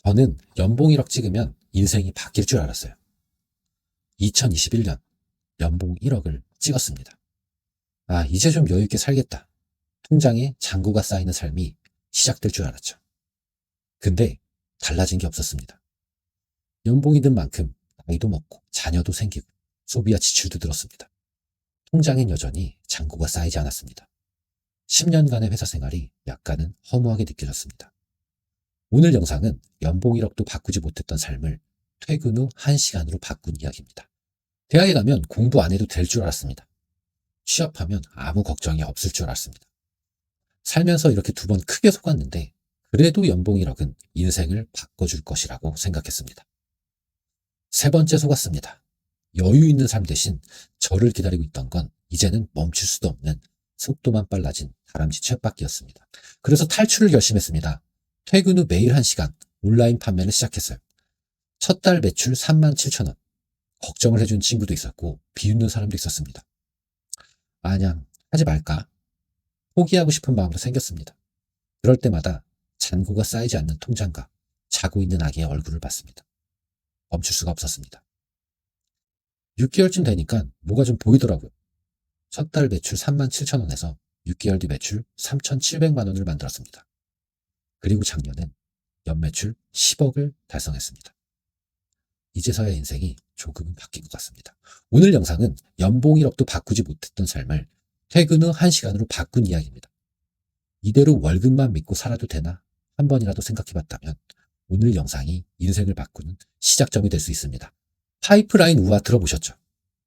저는 연봉 1억 찍으면 인생이 바뀔 줄 알았어요. 2021년 연봉 1억을 찍었습니다. 이제 좀 여유 있게 살겠다. 통장에 잔고가 쌓이는 삶이 시작될 줄 알았죠. 근데 달라진 게 없었습니다. 연봉이 든 만큼 나이도 먹고 자녀도 생기고 소비와 지출도 들었습니다. 통장엔 여전히 잔고가 쌓이지 않았습니다. 10년간의 회사 생활이 약간은 허무하게 느껴졌습니다. 오늘 영상은 연봉 1억도 바꾸지 못했던 삶을 퇴근 후 1시간으로 바꾼 이야기입니다. 대학에 가면 공부 안 해도 될 줄 알았습니다. 취업하면 아무 걱정이 없을 줄 알았습니다. 살면서 이렇게 2번 크게 속았는데 그래도 연봉 1억은 인생을 바꿔줄 것이라고 생각했습니다. 3번째 속았습니다. 여유 있는 삶 대신 저를 기다리고 있던 건 이제는 멈출 수도 없는 속도만 빨라진 다람쥐 쳇바퀴였습니다. 그래서 탈출을 결심했습니다. 퇴근 후 매일 1시간 온라인 판매를 시작했어요. 첫 달 매출 37,000원. 걱정을 해준 친구도 있었고 비웃는 사람도 있었습니다. 그냥 하지 말까? 포기하고 싶은 마음도 생겼습니다. 그럴 때마다 잔고가 쌓이지 않는 통장과 자고 있는 아기의 얼굴을 봤습니다. 멈출 수가 없었습니다. 6개월쯤 되니까 뭐가 좀 보이더라고요. 첫 달 매출 37,000원에서 6개월 뒤 매출 3,700만 원을 만들었습니다. 그리고 작년엔 연매출 10억을 달성했습니다. 이제서야 인생이 조금은 바뀐 것 같습니다. 오늘 영상은 연봉 1억도 바꾸지 못했던 삶을 퇴근 후 1시간으로 바꾼 이야기입니다. 이대로 월급만 믿고 살아도 되나 한 번이라도 생각해봤다면 오늘 영상이 인생을 바꾸는 시작점이 될 수 있습니다. 파이프라인 우화 들어보셨죠?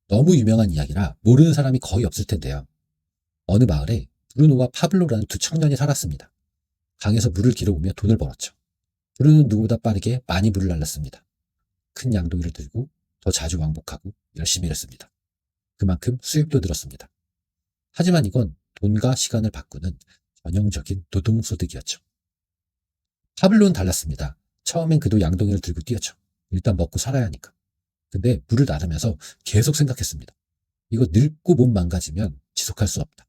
너무 유명한 이야기라 모르는 사람이 거의 없을 텐데요. 어느 마을에 브루노와 파블로라는 2 청년이 살았습니다. 강에서 물을 길어오며 돈을 벌었죠. 브루노는 누구보다 빠르게 많이 물을 날랐습니다. 큰 양동이를 들고 더 자주 왕복하고 열심히 일했습니다. 그만큼 수입도 늘었습니다. 하지만 이건 돈과 시간을 바꾸는 전형적인 노동소득이었죠. 파블로는 달랐습니다. 처음엔 그도 양동이를 들고 뛰었죠. 일단 먹고 살아야 하니까. 근데 물을 나르면서 계속 생각했습니다. 이거 늙고 몸 망가지면 지속할 수 없다.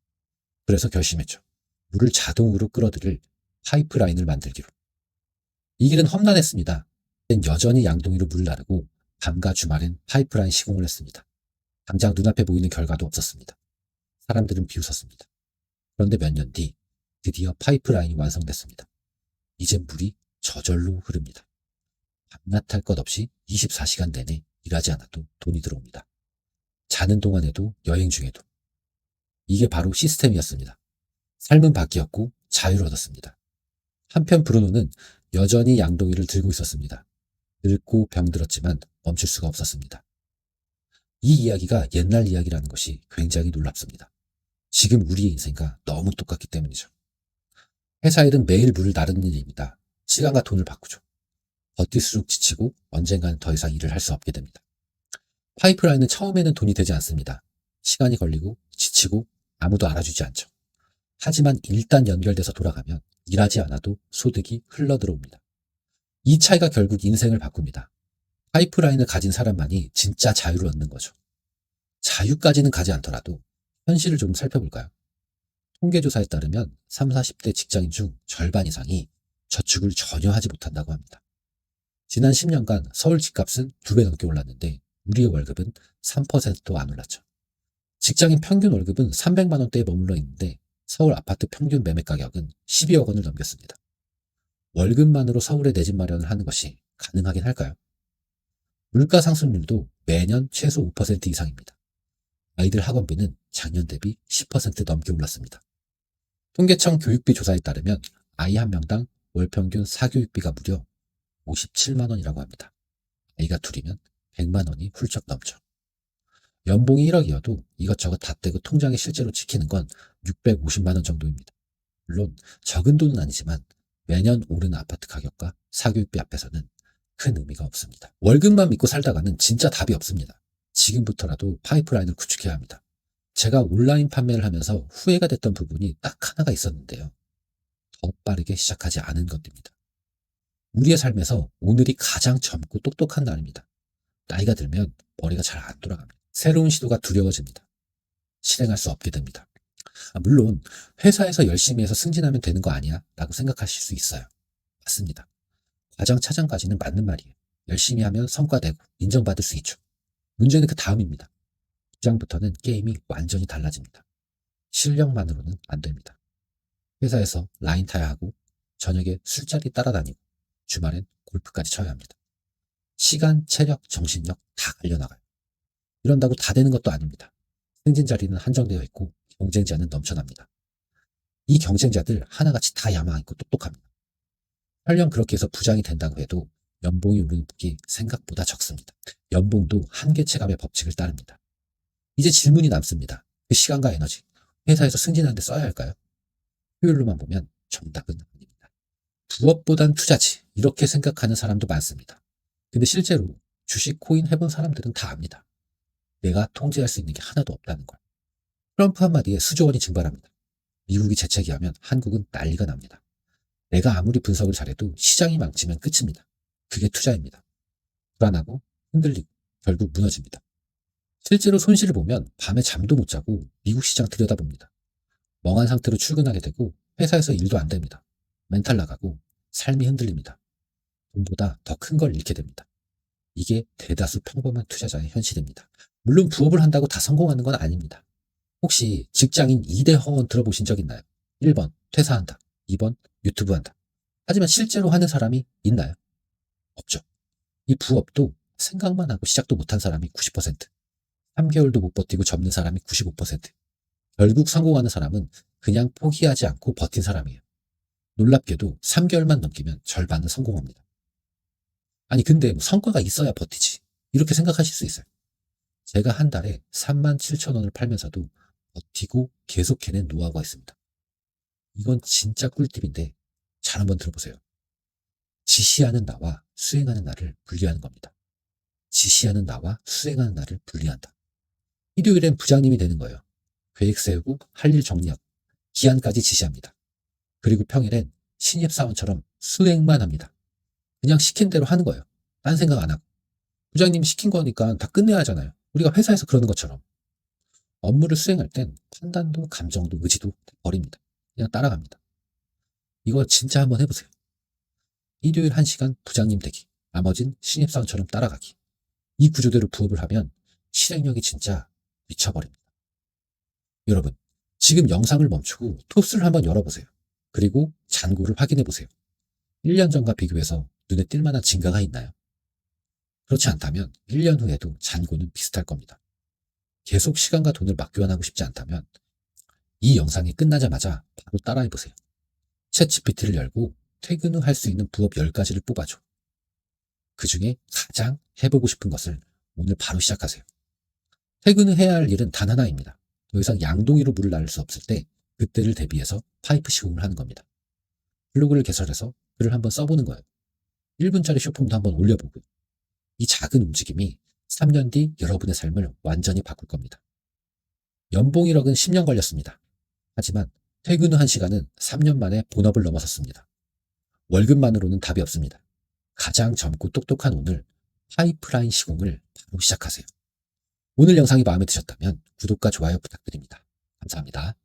그래서 결심했죠. 물을 자동으로 끌어들일 파이프라인을 만들기로. 이 길은 험난했습니다. 여전히 양동이로 물을 나르고 밤과 주말엔 파이프라인 시공을 했습니다. 당장 눈앞에 보이는 결과도 없었습니다. 사람들은 비웃었습니다. 그런데 몇 년 뒤 드디어 파이프라인이 완성됐습니다. 이제 물이 저절로 흐릅니다. 밤낮 할 것 없이 24시간 내내 일하지 않아도 돈이 들어옵니다. 자는 동안에도 여행 중에도. 이게 바로 시스템이었습니다. 삶은 바뀌었고 자유를 얻었습니다. 한편 브루노는 여전히 양동이를 들고 있었습니다. 늙고 병들었지만 멈출 수가 없었습니다. 이 이야기가 옛날 이야기라는 것이 굉장히 놀랍습니다. 지금 우리의 인생과 너무 똑같기 때문이죠. 회사 일은 매일 물을 나르는 일입니다. 시간과 돈을 바꾸죠. 버틸수록 지치고 언젠가는 더 이상 일을 할 수 없게 됩니다. 파이프라인은 처음에는 돈이 되지 않습니다. 시간이 걸리고 지치고 아무도 알아주지 않죠. 하지만 일단 연결돼서 돌아가면 일하지 않아도 소득이 흘러들어옵니다. 이 차이가 결국 인생을 바꿉니다. 파이프라인을 가진 사람만이 진짜 자유를 얻는 거죠. 자유까지는 가지 않더라도 현실을 좀 살펴볼까요? 통계조사에 따르면 30, 40대 직장인 중 절반 이상이 저축을 전혀 하지 못한다고 합니다. 지난 10년간 서울 집값은 2배 넘게 올랐는데 우리의 월급은 3%도 안 올랐죠. 직장인 평균 월급은 300만 원대에 머물러 있는데 서울 아파트 평균 매매 가격은 12억 원을 넘겼습니다. 월급만으로 서울에 내 집 마련을 하는 것이 가능하긴 할까요? 물가 상승률도 매년 최소 5% 이상입니다. 아이들 학원비는 작년 대비 10% 넘게 올랐습니다. 통계청 교육비 조사에 따르면 아이 한 명당 월 평균 사교육비가 무려 57만 원이라고 합니다. 아이가 둘이면 100만 원이 훌쩍 넘죠. 연봉이 1억이어도 이것저것 다 떼고 통장에 실제로 지키는 건 650만 원 정도입니다. 물론 적은 돈은 아니지만 매년 오르는 아파트 가격과 사교육비 앞에서는 큰 의미가 없습니다. 월급만 믿고 살다가는 진짜 답이 없습니다. 지금부터라도 파이프라인을 구축해야 합니다. 제가 온라인 판매를 하면서 후회가 됐던 부분이 딱 하나가 있었는데요. 더 빠르게 시작하지 않은 것입니다. 우리의 삶에서 오늘이 가장 젊고 똑똑한 날입니다. 나이가 들면 머리가 잘 안 돌아갑니다. 새로운 시도가 두려워집니다. 실행할 수 없게 됩니다. 물론 회사에서 열심히 해서 승진하면 되는 거 아니야? 라고 생각하실 수 있어요. 맞습니다. 과장 차장까지는 맞는 말이에요. 열심히 하면 성과 내고 인정받을 수 있죠. 문제는 그 다음입니다. 부장부터는 게임이 완전히 달라집니다. 실력만으로는 안 됩니다. 회사에서 라인 타야 하고 저녁에 술자리 따라다니고 주말엔 골프까지 쳐야 합니다. 시간, 체력, 정신력 다 갈려나가요. 이런다고 다 되는 것도 아닙니다. 승진 자리는 한정되어 있고 경쟁자는 넘쳐납니다. 이 경쟁자들 하나같이 다 야망있고 똑똑합니다. 설령 그렇게 해서 부장이 된다고 해도 연봉이 오르는 폭이 생각보다 적습니다. 연봉도 한계체감의 법칙을 따릅니다. 이제 질문이 남습니다. 그 시간과 에너지, 회사에서 승진하는 데 써야 할까요? 효율로만 보면 정답은 아닙니다. 부업보단 투자지, 이렇게 생각하는 사람도 많습니다. 근데 실제로 주식, 코인 해본 사람들은 다 압니다. 내가 통제할 수 있는 게 하나도 없다는 걸. 트럼프 한마디에 수조원이 증발합니다. 미국이 재채기하면 한국은 난리가 납니다. 내가 아무리 분석을 잘해도 시장이 망치면 끝입니다. 그게 투자입니다. 불안하고 흔들리고 결국 무너집니다. 실제로 손실을 보면 밤에 잠도 못 자고 미국 시장 들여다봅니다. 멍한 상태로 출근하게 되고 회사에서 일도 안 됩니다. 멘탈 나가고 삶이 흔들립니다. 돈보다 더 큰 걸 잃게 됩니다. 이게 대다수 평범한 투자자의 현실입니다. 물론 부업을 한다고 다 성공하는 건 아닙니다. 혹시 직장인 2대 허언 들어보신 적 있나요? 1번 퇴사한다. 2번 유튜브 한다. 하지만 실제로 하는 사람이 있나요? 없죠. 이 부업도 생각만 하고 시작도 못한 사람이 90%, 3개월도 못 버티고 접는 사람이 95%, 결국 성공하는 사람은 그냥 포기하지 않고 버틴 사람이에요. 놀랍게도 3개월만 넘기면 절반은 성공합니다. 아니 근데 뭐 성과가 있어야 버티지, 이렇게 생각하실 수 있어요. 제가 한 달에 37,000원을 팔면서도 버티고 계속 해낸 노하우가 있습니다. 이건 진짜 꿀팁인데 잘 한번 들어보세요. 지시하는 나와 수행하는 나를 분리하는 겁니다. 지시하는 나와 수행하는 나를 분리한다. 일요일엔 부장님이 되는 거예요. 계획 세우고 할 일 정리하고 기한까지 지시합니다. 그리고 평일엔 신입사원처럼 수행만 합니다. 그냥 시킨 대로 하는 거예요. 딴 생각 안 하고. 부장님이 시킨 거니까 다 끝내야 하잖아요. 우리가 회사에서 그러는 것처럼. 업무를 수행할 땐 판단도 감정도 의지도 버립니다. 그냥 따라갑니다. 이거 진짜 한번 해보세요. 일요일 1시간 부장님 되기, 나머진 신입사원처럼 따라가기. 이 구조대로 부업을 하면 실행력이 진짜 미쳐버립니다. 여러분, 지금 영상을 멈추고 톱스를 한번 열어보세요. 그리고 잔고를 확인해보세요. 1년 전과 비교해서 눈에 띌 만한 증가가 있나요? 그렇지 않다면 1년 후에도 잔고는 비슷할 겁니다. 계속 시간과 돈을 맞교환하고 싶지 않다면 이 영상이 끝나자마자 바로 따라해보세요. 챗GPT를 열고 퇴근 후 할 수 있는 부업 10가지를 뽑아줘. 그 중에 가장 해보고 싶은 것을 오늘 바로 시작하세요. 퇴근 후 해야 할 일은 단 하나입니다. 더 이상 양동이로 물을 나를 수 없을 때 그때를 대비해서 파이프 시공을 하는 겁니다. 블로그를 개설해서 글을 한번 써보는 거예요. 1분짜리 쇼폼도 한번 올려보고요. 이 작은 움직임이 3년 뒤 여러분의 삶을 완전히 바꿀 겁니다. 연봉 1억은 10년 걸렸습니다. 하지만 퇴근 후 1시간은 3년 만에 본업을 넘어섰습니다. 월급만으로는 답이 없습니다. 가장 젊고 똑똑한 오늘 파이프라인 시공을 바로 시작하세요. 오늘 영상이 마음에 드셨다면 구독과 좋아요 부탁드립니다. 감사합니다.